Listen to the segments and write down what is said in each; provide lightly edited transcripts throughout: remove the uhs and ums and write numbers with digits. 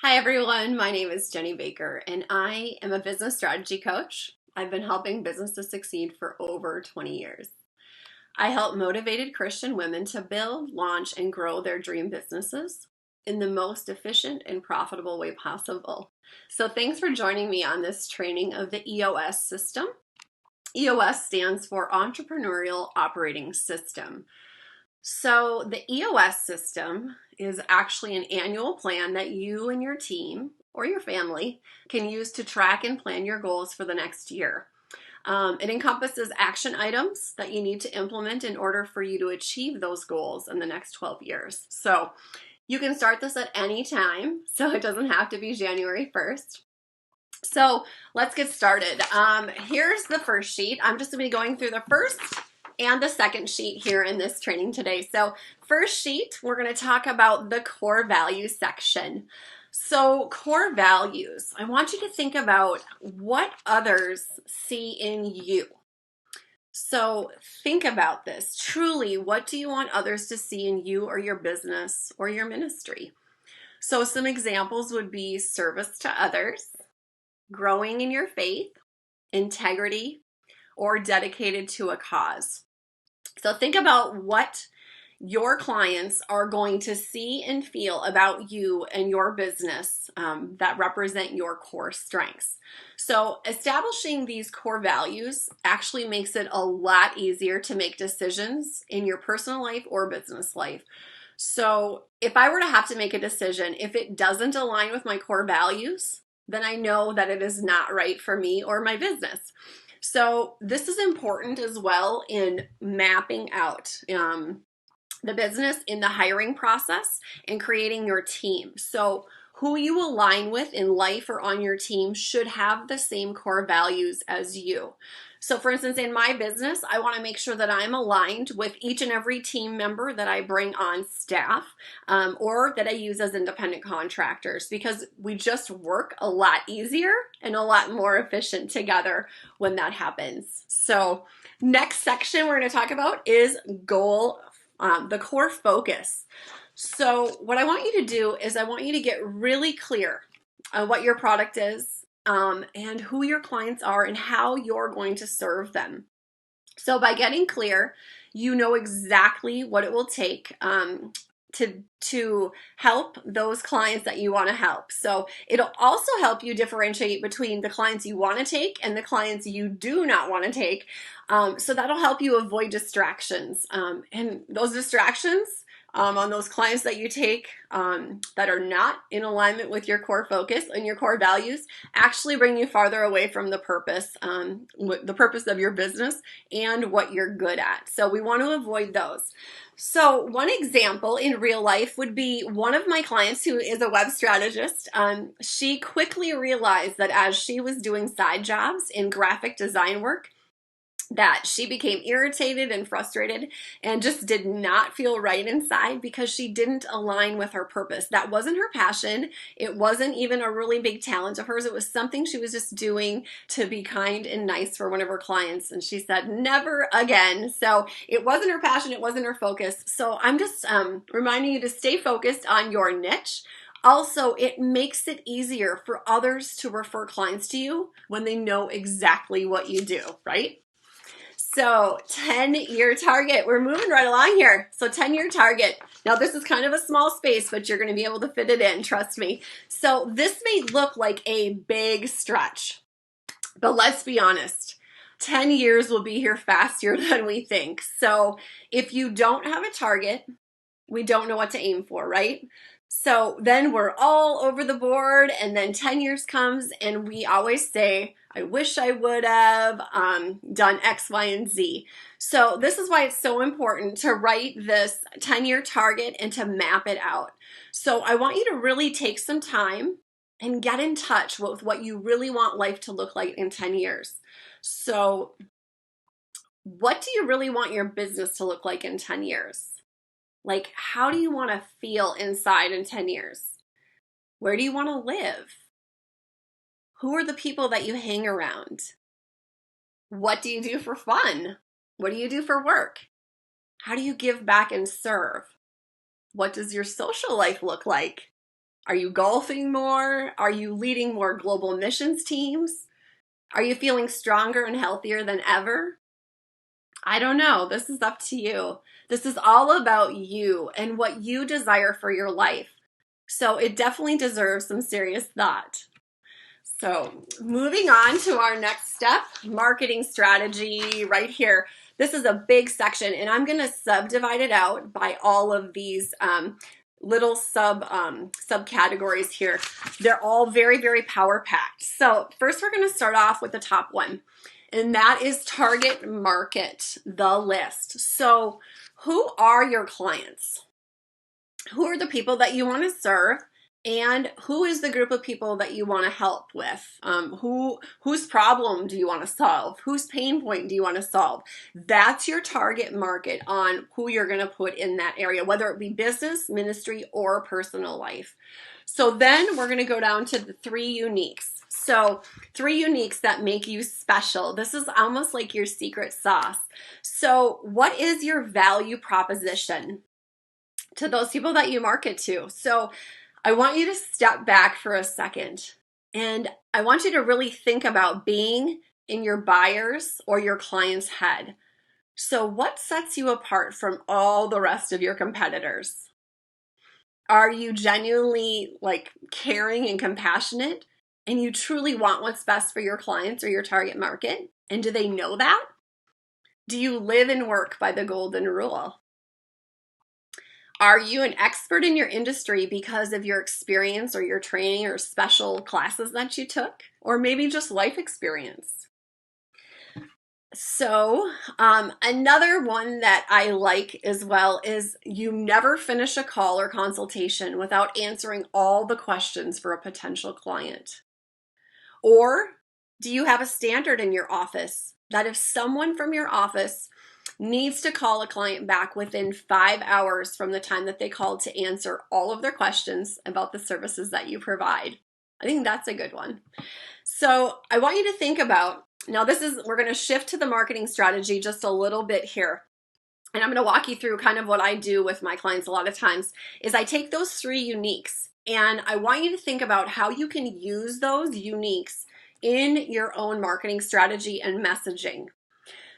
Hi everyone, my name is Jenny Baker and I am a business strategy coach. I've been helping businesses succeed for over 20 years. I help motivated Christian women to build, launch, and grow their dream businesses in the most efficient and profitable way possible. So thanks for joining me on this training of the EOS system. EOS stands for Entrepreneurial Operating System. So the EOS system is actually an annual plan that you and your team or your family can use to track and plan your goals for the next year. It encompasses action items that you need to implement in order for you to achieve those goals in the next 12 years. So you can start this at any time, so it doesn't have to be January 1st. So let's get started. Here's the first sheet. I'm just going to be going through the first and the second sheet here in this training today. So first sheet, we're going to talk about the core values section. So core values, I want you to think about what others see in you. So think about this. Truly, what do you want others to see in you or your business or your ministry? So some examples would be service to others, growing in your faith, integrity, or dedicated to a cause. So think about what your clients are going to see and feel about you and your business that represent your core strengths. So establishing these core values actually makes it a lot easier to make decisions in your personal life or business life. So if I were to have to make a decision, if it doesn't align with my core values, then I know that it is not right for me or my business. So this is important as well in mapping out the business in the hiring process and creating your team. So who you align with in life or on your team should have the same core values as you. So for instance, in my business, I want to make sure that I'm aligned with each and every team member that I bring on staff or that I use as independent contractors, because we just work a lot easier and a lot more efficient together when that happens. So next section we're going to talk about is the core focus. So what I want you to do is I want you to get really clear on what your product is, and who your clients are and how you're going to serve them. So by getting clear, you know exactly what it will take to help those clients that you want to help. So it'll also help you differentiate between the clients you want to take and the clients you do not want to take. So that'll help you avoid distractions. And those distractions on those clients that you take that are not in alignment with your core focus and your core values actually bring you farther away from the purpose of your business and what you're good at. So we want to avoid those. So one example in real life would be one of my clients who is a web strategist. She quickly realized that as she was doing side jobs in graphic design work, that she became irritated and frustrated and just did not feel right inside because she didn't align with her purpose. That wasn't her passion. It wasn't even a really big talent of hers. It was something she was just doing to be kind and nice for one of her clients. And she said, never again. So it wasn't her passion. It wasn't her focus. So I'm just reminding you to stay focused on your niche. Also, it makes it easier for others to refer clients to you when they know exactly what you do, right? So 10-year target, we're moving right along here. So 10-year target. Now this is kind of a small space, but you're going to be able to fit it in, trust me. So this may look like a big stretch, but let's be honest. 10 years will be here faster than we think. So if you don't have a target, we don't know what to aim for, right? So then we're all over the board, and then 10 years comes and we always say, I wish I would have done X, Y, and Z. So this is why it's so important to write this 10-year target and to map it out. So I want you to really take some time and get in touch with what you really want life to look like in 10 years. So what do you really want your business to look like in 10 years? Like, how do you want to feel inside in 10 years? Where do you want to live? Who are the people that you hang around? What do you do for fun? What do you do for work? How do you give back and serve? What does your social life look like? Are you golfing more? Are you leading more global missions teams? Are you feeling stronger and healthier than ever? I don't know. This is up to you. This is all about you and what you desire for your life. So it definitely deserves some serious thought. So moving on to our next step, marketing strategy right here. This is a big section, and I'm going to subdivide it out by all of these little subcategories here. They're all very, very power packed. So first we're going to start off with the top one, and that is target market, the list. So who are your clients? Who are the people that you want to serve? And who is the group of people that you want to help with? Whose problem do you want to solve? Whose pain point do you want to solve? That's your target market on who you're going to put in that area, whether it be business, ministry, or personal life. So then we're going to go down to the 3 uniques. So 3 uniques that make you special. This is almost like your secret sauce. So what is your value proposition to those people that you market to? So I want you to step back for a second, and I want you to really think about being in your buyer's or your client's head. So what sets you apart from all the rest of your competitors? Are you genuinely like caring and compassionate, and you truly want what's best for your clients or your target market? And do they know that? Do you live and work by the golden rule? Are you an expert in your industry because of your experience or your training or special classes that you took? Or maybe just life experience? So another one that I like as well is you never finish a call or consultation without answering all the questions for a potential client. Or do you have a standard in your office that if someone from your office needs to call a client back within 5 hours from the time that they called to answer all of their questions about the services that you provide? I think that's a good one. So I want you to think about, now we're going to shift to the marketing strategy just a little bit here. And I'm going to walk you through kind of what I do with my clients a lot of times is I take those 3 uniques and I want you to think about how you can use those uniques in your own marketing strategy and messaging.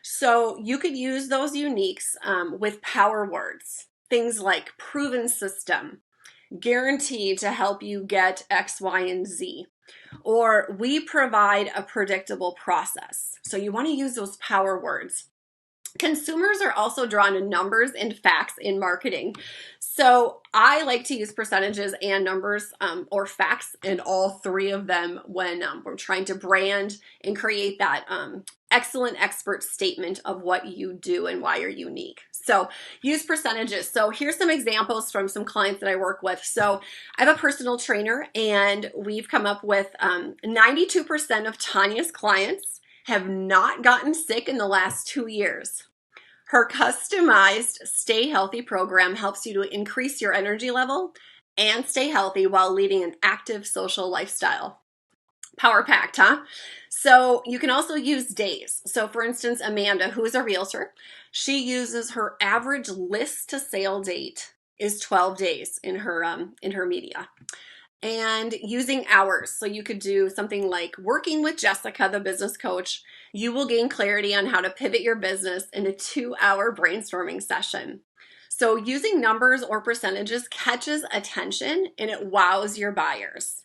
So you could use those uniques with power words, things like proven system, guaranteed to help you get X, Y, and Z, or we provide a predictable process. So you want to use those power words. Consumers are also drawn to numbers and facts in marketing. So I like to use percentages and numbers or facts in all 3 of them when we're trying to brand and create that excellent expert statement of what you do and why you're unique. So use percentages. So here's some examples from some clients that I work with. So I have a personal trainer, and we've come up with 92% of Tanya's clients have not gotten sick in the last 2 years. Her customized Stay Healthy program helps you to increase your energy level and stay healthy while leading an active social lifestyle. Power packed, huh? So you can also use days. So for instance, Amanda, who is a realtor, she uses her average list to sale date is 12 days in her media. And using hours. So you could do something like working with Jessica, the business coach. You will gain clarity on how to pivot your business in a 2-hour brainstorming session. So using numbers or percentages catches attention and it wows your buyers.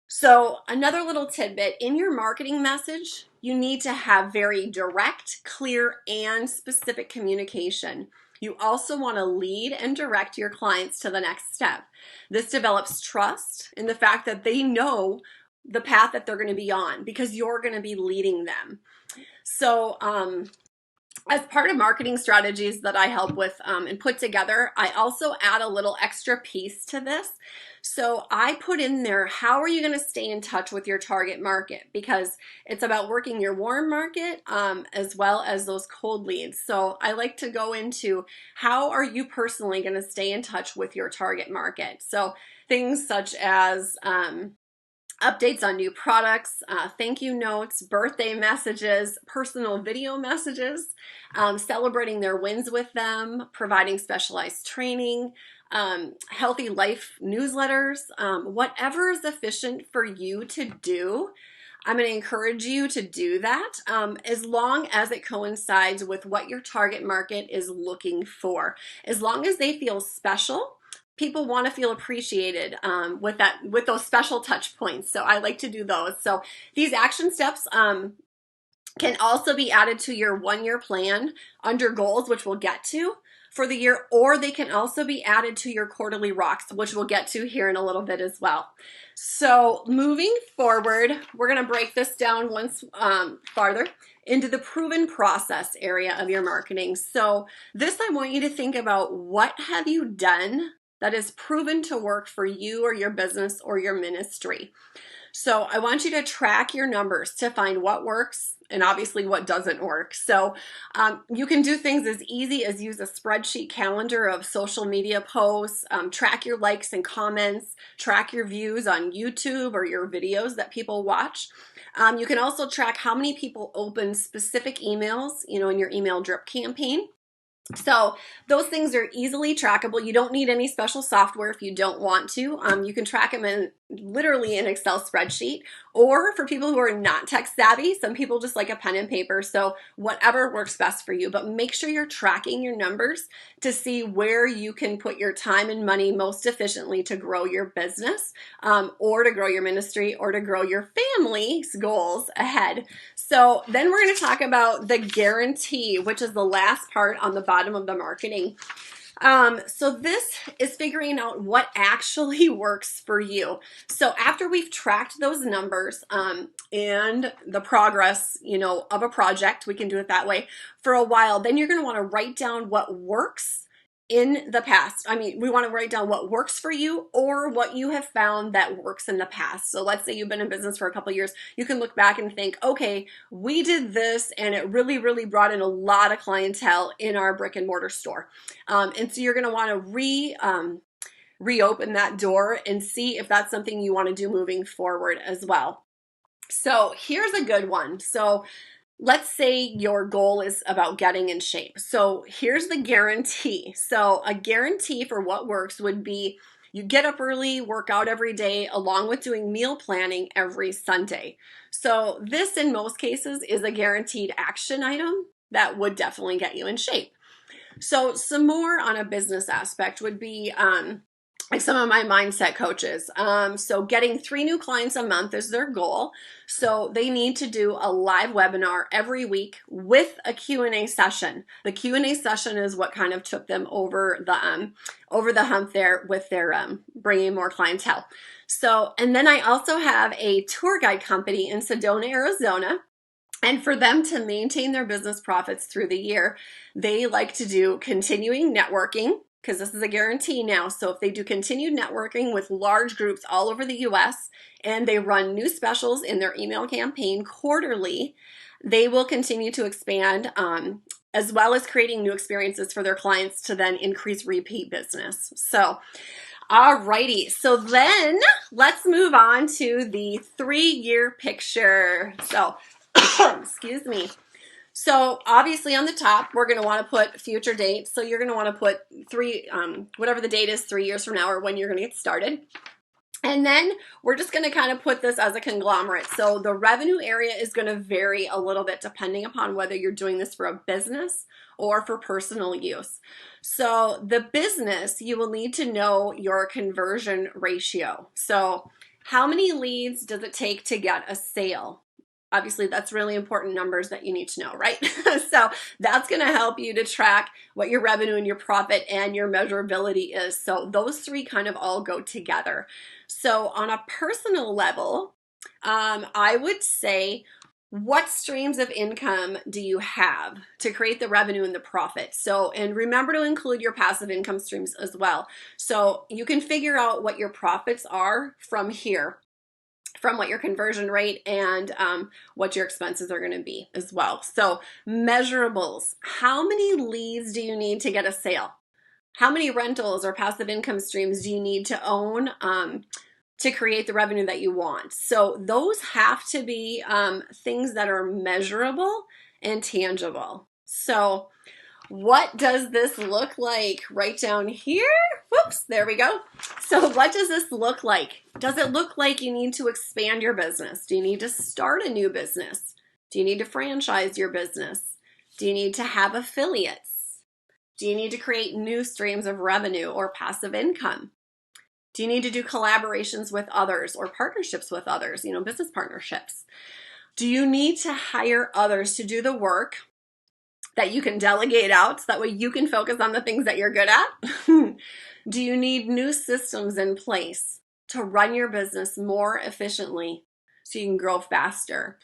So another little tidbit, in your marketing message, you need to have very direct, clear, and specific communication. You also want to lead and direct your clients to the next step. This develops trust in the fact that they know the path that they're going to be on because you're going to be leading them. So as part of marketing strategies that I help with and put together, I also add a little extra piece to this. So I put in there, how are you going to stay in touch with your target market? Because it's about working your warm market as well as those cold leads. So I like to go into how are you personally going to stay in touch with your target market? So things such as updates on new products, thank you notes, birthday messages, personal video messages, celebrating their wins with them, providing specialized training, healthy life newsletters, whatever is efficient for you to do. I'm going to encourage you to do that as long as it coincides with what your target market is looking for. As long as they feel special, people want to feel appreciated with those special touch points. So I like to do those. So these action steps can also be added to your 1-year plan under goals, which we'll get to for the year, or they can also be added to your quarterly rocks, which we'll get to here in a little bit as well. So moving forward, we're going to break this down once farther into the proven process area of your marketing. So this, I want you to think about, what have you done that is proven to work for you or your business or your ministry? So I want you to track your numbers to find what works and obviously what doesn't work. So you can do things as easy as use a spreadsheet calendar of social media posts, track your likes and comments, track your views on YouTube or your videos that people watch. You can also track how many people open specific emails, in your email drip campaign. So those things are easily trackable. You don't need any special software if you don't want to. You can track them in literally an Excel spreadsheet, or for people who are not tech savvy, some people just like a pen and paper. So whatever works best for you, but make sure you're tracking your numbers to see where you can put your time and money most efficiently to grow your business, or to grow your ministry, or to grow your family's goals ahead. So then we're going to talk about the guarantee, which is the last part on the bottom of the marketing. So this is figuring out what actually works for you. So after we've tracked those numbers, and the progress, of a project, we can do it that way for a while, then you're going to want to write down what works in the past. We want to write down what works for you or what you have found that works in the past. So let's say you've been in business for a couple of years. You can look back and think, okay, we did this and it really, really brought in a lot of clientele in our brick and mortar store. And so you're going to want to reopen that door and see if that's something you want to do moving forward as well. So here's a good one. So let's say your goal is about getting in shape. So here's the guarantee. So a guarantee for what works would be you get up early, work out every day, along with doing meal planning every Sunday. So this, in most cases, is a guaranteed action item that would definitely get you in shape. So some more on a business aspect would be like some of my mindset coaches. So getting 3 new clients a month is their goal. So they need to do a live webinar every week with a Q&A session. The Q&A session is what kind of took them over the hump there with their bringing more clientele. So, and then I also have a tour guide company in Sedona, Arizona. And for them to maintain their business profits through the year, they like to do continuing networking, because this is a guarantee now. So if they do continued networking with large groups all over the US and they run new specials in their email campaign quarterly, they will continue to expand, as well as creating new experiences for their clients to then increase repeat business. So alrighty, so then let's move on to the 3-year picture. So excuse me. So obviously on the top, we're going to want to put future date. So you're going to want to put whatever the date is, 3 years from now, or when you're going to get started. And then we're just going to kind of put this as a conglomerate. So the revenue area is going to vary a little bit depending upon whether you're doing this for a business or for personal use. So the business, you will need to know your conversion ratio. So how many leads does it take to get a sale? Obviously, that's really important numbers that you need to know, right? So that's going to help you to track what your revenue and your profit and your measurability is. So those 3 kind of all go together. So on a personal level, I would say, what streams of income do you have to create the revenue and the profit? So, and remember to include your passive income streams as well. So you can figure out what your profits are from here, from what your conversion rate and what your expenses are going to be as well. So measurables, how many leads do you need to get a sale? How many rentals or passive income streams do you need to own to create the revenue that you want. So those have to be things that are measurable and tangible. So what does this look like right down here? Whoops, there we go. So what does this look like? Does it look like you need to expand your business? Do you need to start a new business? Do you need to franchise your business? Do you need to have affiliates? Do you need to create new streams of revenue or passive income? Do you need to do collaborations with others or partnerships with others, business partnerships? Do you need to hire others to do the work that you can delegate out so that way you can focus on the things that you're good at? Do you need new systems in place to run your business more efficiently so you can grow faster?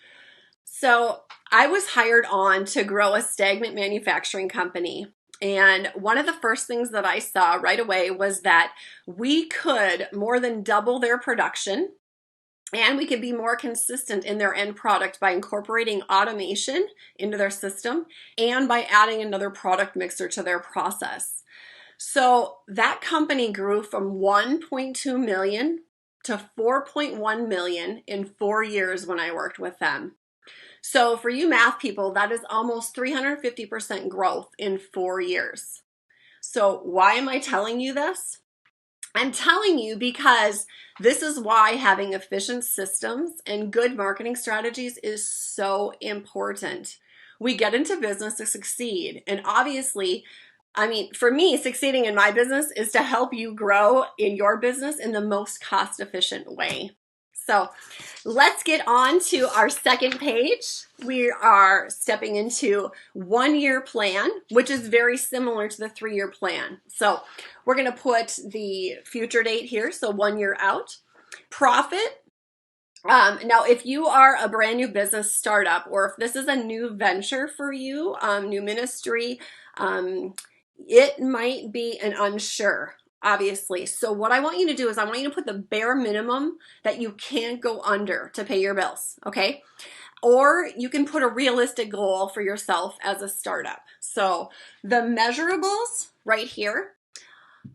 So I was hired on to grow a stagnant manufacturing company. And one of the first things that I saw right away was that we could more than double their production, and we could be more consistent in their end product by incorporating automation into their system and by adding another product mixer to their process. So that company grew from 1.2 million to 4.1 million in 4 years when I worked with them. So for you math people, that is almost 350% growth in 4 years. So why am I telling you this? I'm telling you because this is why having efficient systems and good marketing strategies is so important. We get into business to succeed. And obviously, for me, succeeding in my business is to help you grow in your business in the most cost-efficient way. So let's get on to our second page. We are stepping into 1 year plan, which is very similar to the 3-year plan. So we're going to put the future date here, so 1 year out. Profit. Now, if you are a brand new business startup, or if this is a new venture for you, new ministry, it might be an unsure, obviously. So what I want you to do is I want you to put the bare minimum that you can't go under to pay your bills, okay? Or you can put a realistic goal for yourself as a startup. So the measurables right here,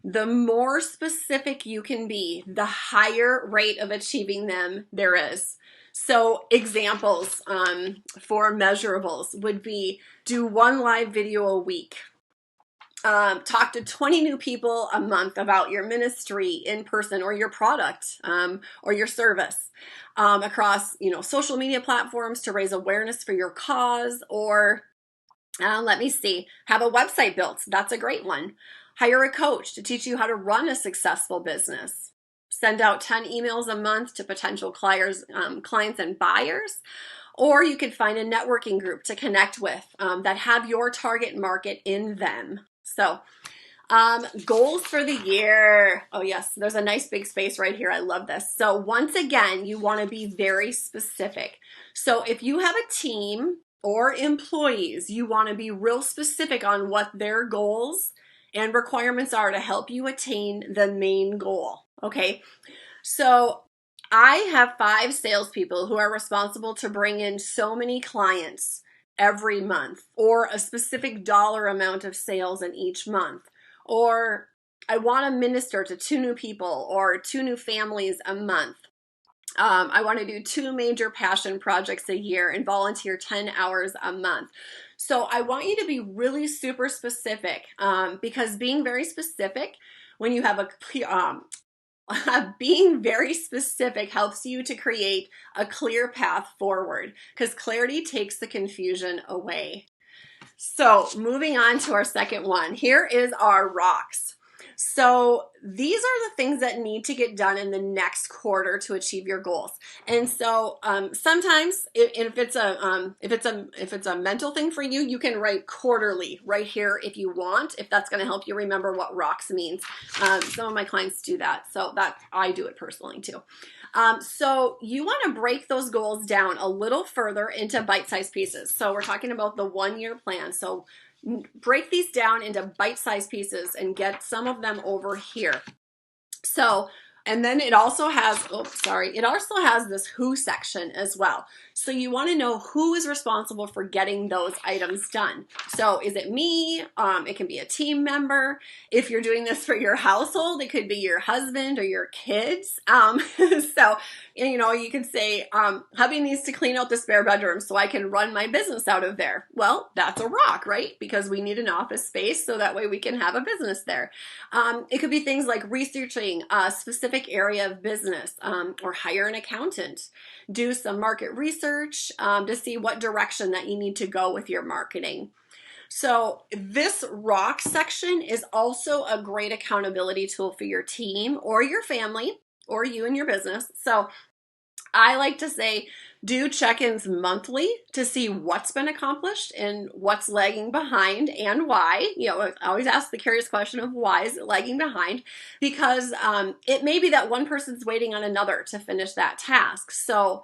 the more specific you can be, the higher rate of achieving them there is. So examples for measurables would be do 1 live video a week. Talk to 20 new people a month about your ministry in person or your product or your service across social media platforms to raise awareness for your cause, or let me see, have a website built. That's a great one. Hire a coach to teach you how to run a successful business. Send out 10 emails a month to potential clients and buyers. Or you could find a networking group to connect with that have your target market in them. So goals for the year. Oh yes, there's a nice big space right here. I love this. So once again, you want to be very specific. So if you have a team or employees, you want to be real specific on what their goals and requirements are to help you attain the main goal. Okay, so I have 5 salespeople who are responsible to bring in so many clients every month, or a specific dollar amount of sales in each month, or I want to minister to 2 new people or 2 new families a month. I want to do 2 major passion projects a year and volunteer 10 hours a month. So I want you to be really super specific because being very specific when you have being very specific helps you to create a clear path forward because clarity takes the confusion away. So moving on to our second one, here is our rocks. So these are the things that need to get done in the next quarter to achieve your goals. And so sometimes if it's a mental thing for you, you can write quarterly right here if you want, if that's going to help you remember what rocks means. Some of my clients do that, so that I do it personally too. So you want to break those goals down a little further into bite-sized pieces. So we're talking about the 1 year plan. So break these down into bite-sized pieces and get some of them over here. So And then it also has, it also has this who section as well. So you want to know who is responsible for getting those items done. So is it me? It can be a team member. If you're doing this for your household, it could be your husband or your kids. So, you know, you could say, hubby needs to clean out the spare bedroom so I can run my business out of there. Well, that's a rock, right? Because we need an office space so that way we can have a business there. It could be things like researching a specific area of business, or hire an accountant. Do some market research to see what direction that you need to go with your marketing. So this rock section is also a great accountability tool for your team or your family or you and your business. So I like to say, do check-ins monthly to see what's been accomplished and what's lagging behind and why. You know, I always ask the curious question of why is it lagging behind? Because it may be that one person's waiting on another to finish that task. So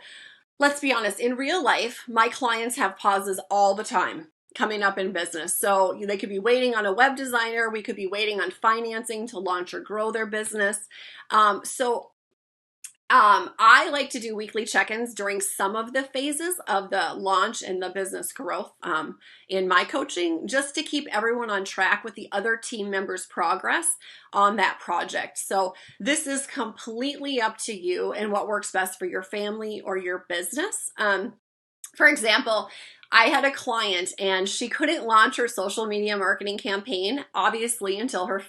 let's be honest, in real life, my clients have pauses all the time coming up in business. So they could be waiting on a web designer. We could be waiting on financing to launch or grow their business. I like to do weekly check-ins during some of the phases of the launch and the business growth in my coaching, just to keep everyone on track with the other team members' progress on that project. So this is completely up to you and what works best for your family or your business. For example, I had a client and she couldn't launch her social media marketing campaign, obviously, until her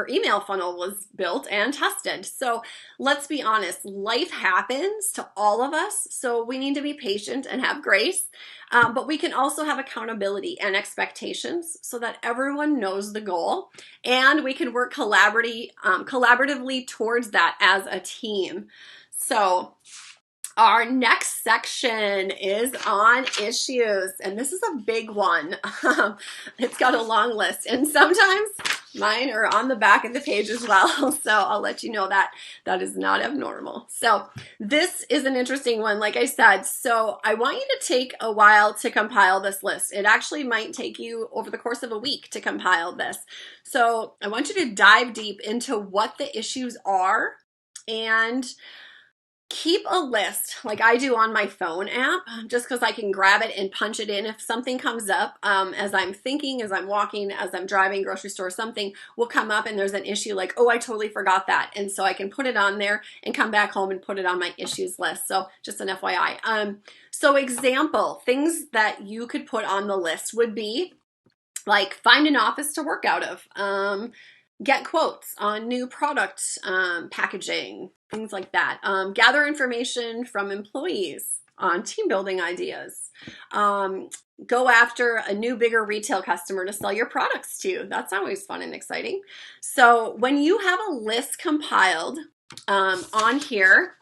email funnel was built and tested. So let's be honest, life happens to all of us. So we need to be patient and have grace, but we can also have accountability and expectations so that everyone knows the goal and we can work collaboratively towards that as a team. So our next section is on issues, and this is a big one. It's got a long list, and sometimes mine are on the back of the page as well, so I'll let you know that that is not abnormal. So this is an interesting one, like I said. So I want you to take a while to compile this list. It actually might take you over the course of a week to compile this. So I want you to dive deep into what the issues are and keep a list like I do on my phone app, just because I can grab it and punch it in. If something comes up as I'm thinking, as I'm walking, as I'm driving, grocery store, something will come up and there's an issue like, oh, I totally forgot that. And so I can put it on there and come back home and put it on my issues list. So just an FYI. So example, things that you could put on the list would be like find an office to work out of, get quotes on new product packaging, things like that. Gather information from employees on team building ideas. Go after a new, bigger retail customer to sell your products to. That's always fun and exciting. So when you have a list compiled on here,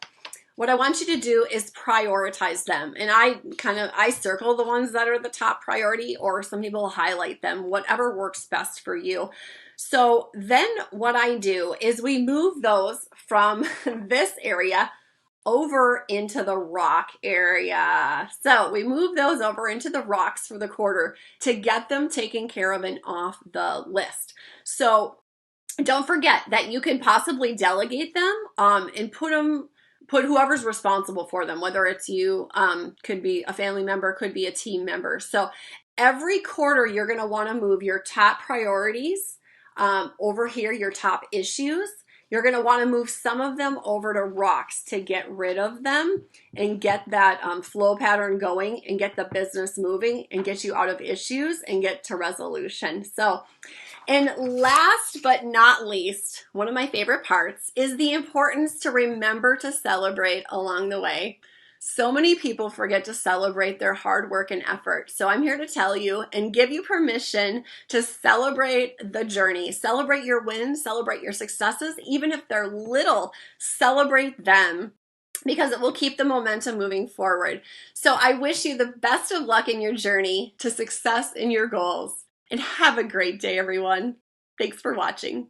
what I want you to do is prioritize them. And I circle the ones that are the top priority, or some people highlight them, whatever works best for you. So then what I do is we move those from this area over into the rock area. So we move those over into the rocks for the quarter to get them taken care of and off the list. So don't forget that you can possibly delegate them and put whoever's responsible for them, whether it's you, could be a family member, could be a team member. So every quarter, you're going to want to move your top priorities over here, your top issues. You're going to want to move some of them over to rocks to get rid of them and get that flow pattern going and get the business moving and get you out of issues and get to resolution. So, and last but not least, one of my favorite parts is the importance to remember to celebrate along the way. So many people forget to celebrate their hard work and effort. So I'm here to tell you and give you permission to celebrate the journey. Celebrate your wins, celebrate your successes, even if they're little, celebrate them, because it will keep the momentum moving forward. So I wish you the best of luck in your journey to success in your goals. And have a great day, everyone. Thanks for watching.